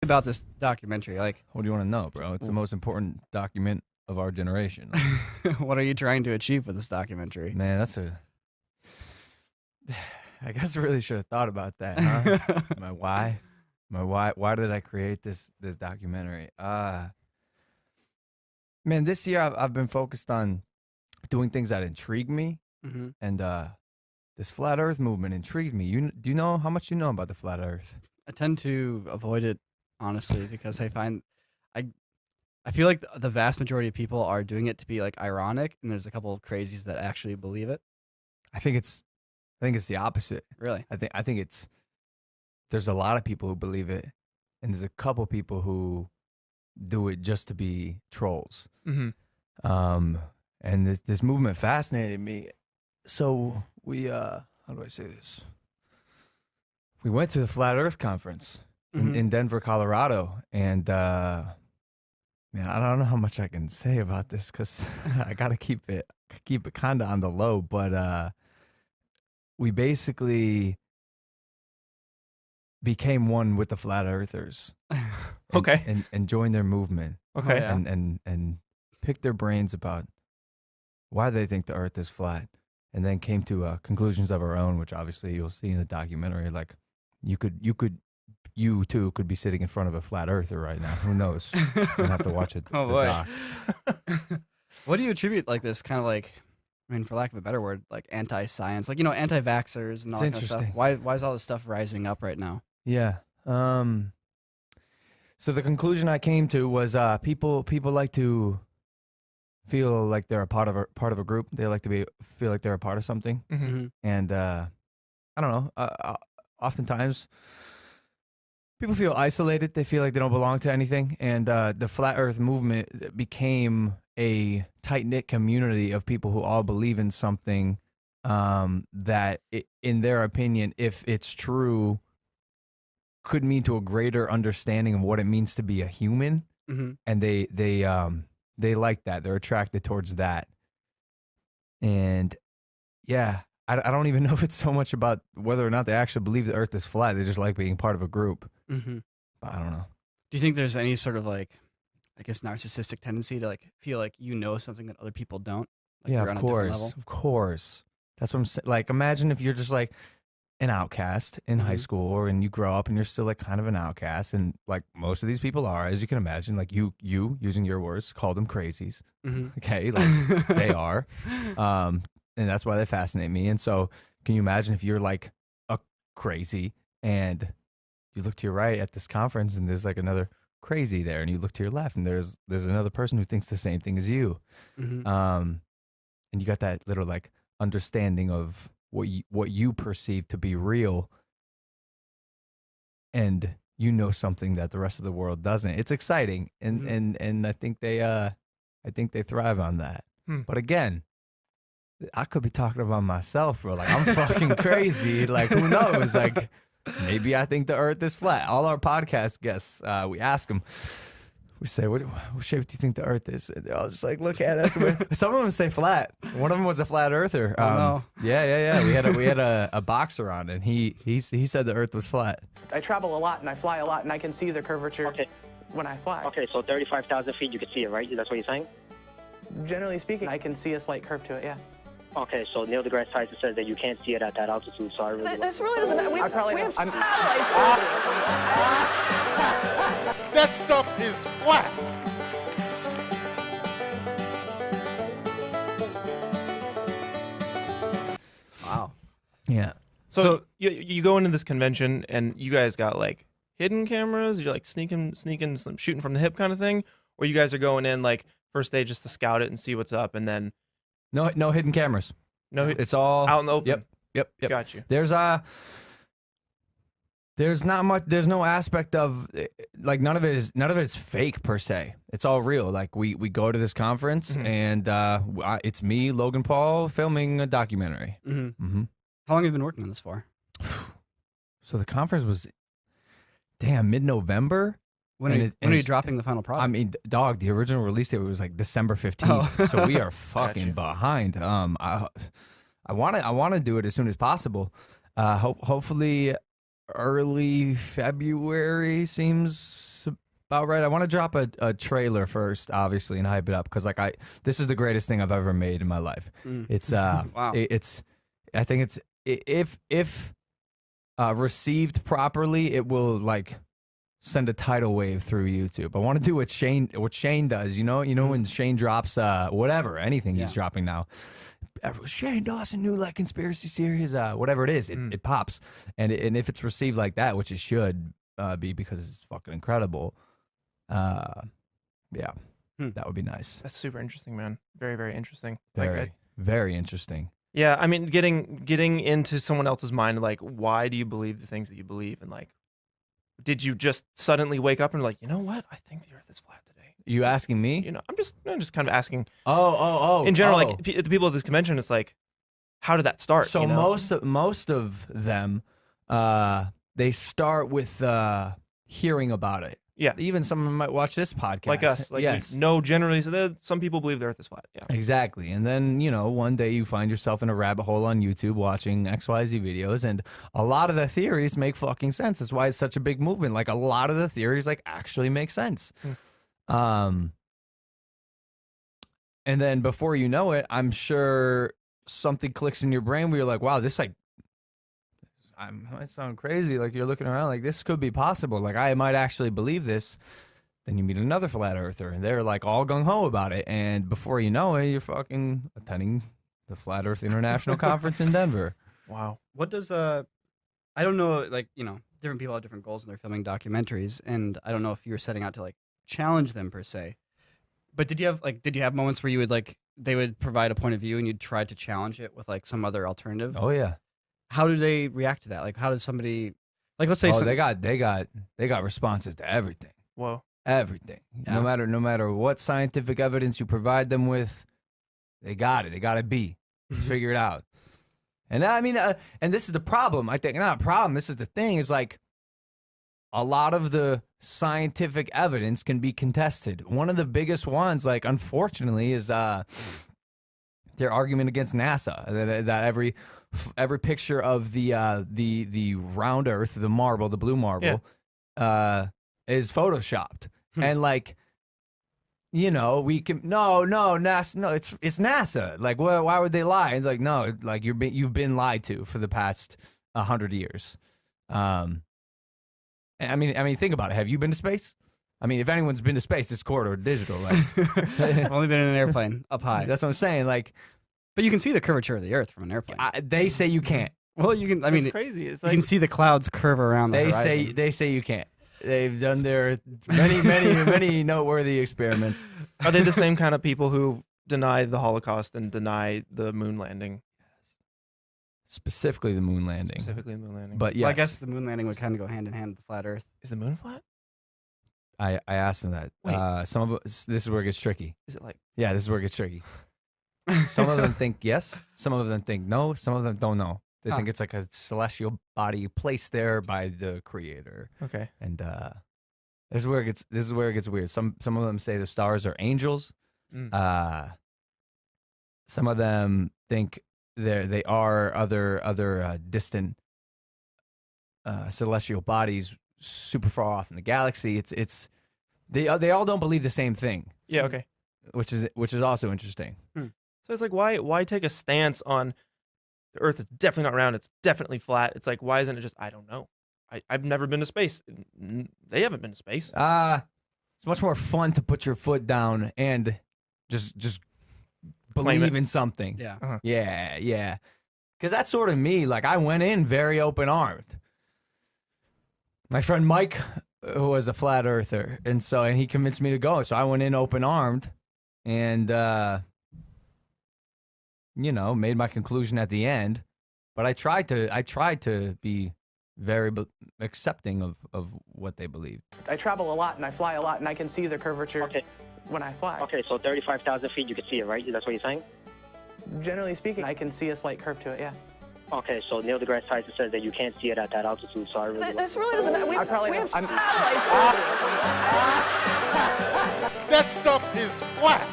about this documentary? Like, What do you want to know, bro? It's the most important document of our generation. what are you trying to achieve with this documentary? Man, I guess I really should have thought about that, huh? My why? Why did I create this documentary? Man, this year I've been focused on doing things that intrigue me, Mm-hmm. and this flat Earth movement intrigued me. Do you know how much you know about the flat Earth? I tend to avoid it, honestly, because I feel like the vast majority of people are doing it to be like ironic, and there's a couple of crazies that actually believe it. I think it's the opposite. Really? I think there's a lot of people who believe it, and there's a couple people who do it just to be trolls. Mm-hmm. And this movement fascinated me. So we how do I say this? We went to the Flat Earth Conference in Denver, Colorado, and man, I don't know how much I can say about this because I gotta keep it kind of on the low. But we basically became one with the Flat Earthers. Okay. And joined their movement. Okay. Oh, yeah. And picked their brains about why they think the Earth is flat, and then came to conclusions of our own, which obviously you'll see in the documentary. Like you too could be sitting in front of a flat earther right now. Who knows? You'll have to watch it. Oh the boy. doc. What do you attribute like this kind of like, I mean, for lack of a better word, like anti-science, like, you know, anti-vaxxers and all that kind of stuff? interesting. Why is all this stuff rising up right now? Yeah. So the conclusion I came to was people like to feel like they're a part of a group. They like to feel like they're a part of something. Mm-hmm. And I don't know. Oftentimes, people feel isolated. They feel like they don't belong to anything. And the Flat Earth movement became a tight-knit community of people who all believe in something that, in their opinion, if it's true, could mean to a greater understanding of what it means to be a human. Mm-hmm. And they like that. They're attracted towards that. And yeah, I don't even know if it's so much about whether or not they actually believe the Earth is flat. They just like being part of a group. Mm-hmm. But I don't know. Do you think there's any sort of like, I guess, narcissistic tendency to like feel like you know something that other people don't? Like Yeah, you're on of a different course. level? Of course. That's what I'm saying. Like, imagine if you're just like an outcast in high school, and you grow up and you're still like kind of an outcast. And like most of these people are, as you can imagine, like you using your words, call them crazies. Mm-hmm. Okay. Like they are. And that's why they fascinate me. And so can you imagine if you're like a crazy and you look to your right at this conference and there's like another crazy there, and you look to your left and there's another person who thinks the same thing as you. Mm-hmm. And you got that little like understanding of what you perceive to be real, and you know something that the rest of the world doesn't. It's exciting, and I think they thrive on that. But again, I could be talking about myself, bro. Like, I'm fucking crazy. Like, who knows? Like, maybe I think the Earth is flat. All our podcast guests, we ask them, we say, what shape do you think the Earth is? And they're all just like, look at us. Some of them say flat. One of them was a flat earther. Oh, no. Yeah. We had a boxer on, and he said the Earth was flat. I travel a lot and I fly a lot, and I can see the curvature when I fly. Okay, so 35,000 feet, you can see it, right? That's what you're saying? Generally speaking, I can see a slight curve to it, yeah. Okay, so Neil deGrasse Tyson says that you can't see it at that altitude, so I really This really doesn't matter. We have satellites. That stuff is flat. Wow. Yeah. So you go into this convention and you guys got like hidden cameras. You're like sneaking, shooting from the hip kind of thing, or you guys are going in like first day just to scout it and see what's up, and then No hidden cameras. no, It's all out in the open. Yep. Got you. There's not much. There's no aspect of like none of it is fake per se. It's all real. Like we go to this conference and it's me, Logan Paul, filming a documentary. Mm-hmm. How long have you been working on this for? So the conference was, mid-November. When are you dropping the final product? I mean, dog, the original release date was like December 15th. Oh. So we are fucking behind. I want to do it as soon as possible. Hopefully early February seems about right. I want to drop a trailer first, obviously, and hype it up because like this is the greatest thing I've ever made in my life. It's Wow. I think it's if received properly, it will like send a tidal wave through YouTube. I want to do what Shane does. You know when Shane drops whatever anything he's dropping now. Shane Dawson new like conspiracy series, whatever it is, it pops, and if it's received like that, which it should be because it's fucking incredible. That would be nice. That's super interesting, man. Very, very interesting. Very interesting. Yeah, I mean, getting into someone else's mind, like, why do you believe the things that you believe, and like, did you just suddenly wake up and like, you know what? I think the Earth is flat today. You asking me? You know, I'm just kind of asking. Oh. In general, like the people at this convention, it's like, how did that start? So most of them, they start with hearing about it. Yeah. Even some of them might watch this podcast. Like us. Like yes. we know generally, so some people believe the Earth is flat. Yeah. Exactly. And then, one day you find yourself in a rabbit hole on YouTube watching XYZ videos, and a lot of the theories make fucking sense. That's why it's such a big movement. Like, a lot of the theories, like, actually make sense. And then before you know it, I'm sure something clicks in your brain where you're like, wow, this, like, I might sound crazy. Like, you're looking around like, this could be possible. Like, I might actually believe this. Then you meet another flat earther, and they're like all gung-ho about it. And before you know it, you're fucking attending the Flat Earth International Conference in Denver. Wow. What does I don't know, like, different people have different goals when they're filming documentaries, and I don't know if you were setting out to like challenge them per se. But did you have moments where you would like they would provide a point of view and you'd try to challenge it with like some other alternative? Oh yeah. How do they react to that? Like, how does somebody, like, let's say, they got responses to everything. Whoa. Everything. Yeah. No matter what scientific evidence you provide them with, they got it. They got to be. Let's figure it out. And I mean, and this is the problem. I think not a problem. This is the thing. Is like a lot of the scientific evidence can be contested. One of the biggest ones, like, unfortunately, is their argument against NASA. That every picture of the round Earth, the marble, the blue marble, is photoshopped. And like, we can NASA. No, it's NASA. Like, why would they lie? It's like, no, like you've been lied to for the past 100 years. I mean, think about it. Have you been to space? I mean, if anyone's been to space, it's corridor digital. Like, I've only been in an airplane up high. That's what I'm saying. Like, but you can see the curvature of the Earth from an airplane. They say you can't. Well, you can. I mean, it's crazy. It's you like, can see the clouds curve around the horizon. They say you can't. They've done their many noteworthy experiments. Are they the same kind of people who deny the Holocaust and deny the moon landing? Specifically the moon landing. But yes. Well, I guess the moon landing would kind of go hand in hand with the flat Earth. Is the moon flat? I asked them that. This is where it gets tricky. Is it like? Yeah, this is where it gets tricky. Some of them think yes. Some of them think no. Some of them don't know. They think it's like a celestial body placed there by the creator. Okay. And this is where it gets weird. Some of them say the stars are angels. Some of them think they are other distant celestial bodies super far off in the galaxy. They all don't believe the same thing. Yeah. Okay. Which is also interesting. So it's like, why take a stance on the Earth is definitely not round, it's definitely flat? It's like, why isn't it just, I don't know. I've never been to space. They haven't been to space. It's much more fun to put your foot down and just believe in something. Yeah. Uh-huh. Yeah. Because that's sort of me. Like, I went in very open-armed. My friend Mike, who was a flat earther, and he convinced me to go. So I went in open-armed and, made my conclusion at the end. But I tried to be very accepting of what they believe. I travel a lot and I fly a lot and I can see the curvature when I fly. Okay, so 35,000 feet, you can see it, right? That's what you're saying? Generally speaking, I can see a slight curve to it, yeah. Okay, so Neil deGrasse Tyson says that you can't see it at that altitude, so I really... This really doesn't... We have satellites. That stuff is flat.